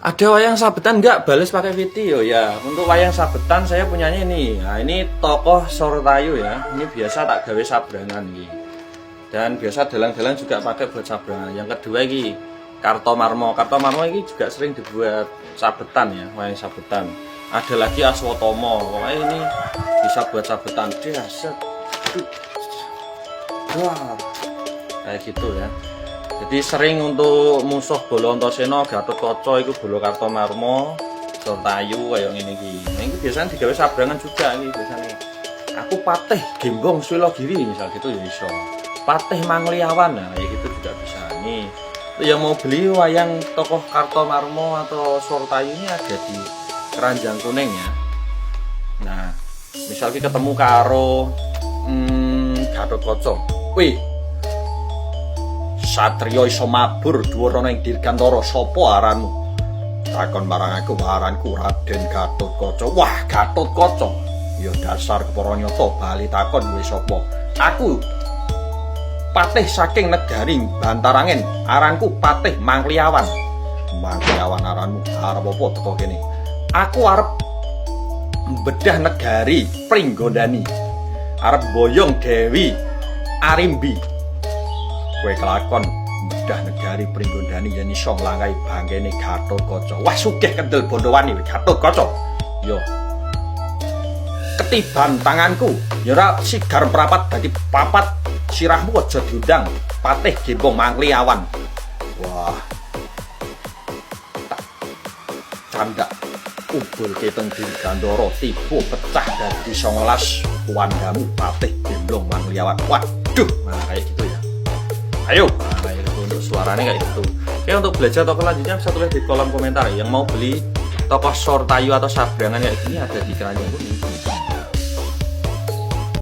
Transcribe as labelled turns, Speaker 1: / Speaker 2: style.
Speaker 1: Ada wayang sabetan nggak? Balas pakai video ya. Untuk wayang sabetan saya punyanya ini. Nah, ini tokoh Sortayu ya. Ini biasa tak gawe sabrangan nih. Dan biasa dalang-dalang juga pakai buat sabrangan. Yang kedua ini Kartomarmo. Kartomarmo ini juga sering dibuat sabetan ya, wayang sabetan. Ada lagi Aswatomo. Pokoknya ini bisa buat sabetan. Dia set. Wah. Kayak gitu ya. Jadi sering untuk musuh Bolo Antasena, Gatotkaca iku Bolo Kartomarmo, Sortayu kayak ngene iki. Nah, ini biasanya digawe sabrangan juga iki biasanya. Aku Patih Gembong Swilogiri misal gitu ya iso. Patih Mangliawan nah kayak gitu juga bisa. Nih, yang mau beli wayang tokoh Kartomarmo atau Sortayu ini ada di Keranjang Kuning ya. Nah, misal kita ketemu karo Gatotkaca. Wih, Satrio iso mabur dhuwur ana ing Dirgantara, sapa aranmu? Takon marang aku, aranku Raden Gatotkaca. Wah, Gatotkaca. Ya dasar kepara nyata bali takon kowe sapa? Aku patih saking negari Bantarangin, aranku Patih Mangliawan. Mangliawan aranmu, arep apa teko kene? Aku arep bedah negari Pringgondani. Arep boyong Dewi Arimbi. Kowe kelakon bedah negari Pringgondani yen iso nglangkai bangkene Gatotkaca. Wah, sugih kendel Bondowani Gatotkaca. Yo. Ketiban tanganku, ya ora sigar merapat dadi papat, sirahmu aja diundang Patih Gembong Mangliawan. Wah. Tak candak ubulke teng Dirgantara tiba pecah dadi 19 kuwandamu Patih Gembong Mangliawan. Waduh, nah kayak gitu ya. Ayo, nah itu untuk suaranya kayak gitu. Oke, untuk belajar tokoh lanjutnya bisa tulis di kolom komentar. Yang mau beli tokoh Sortayu atau sabrangan kayak gini ada di Keranjang Kuning.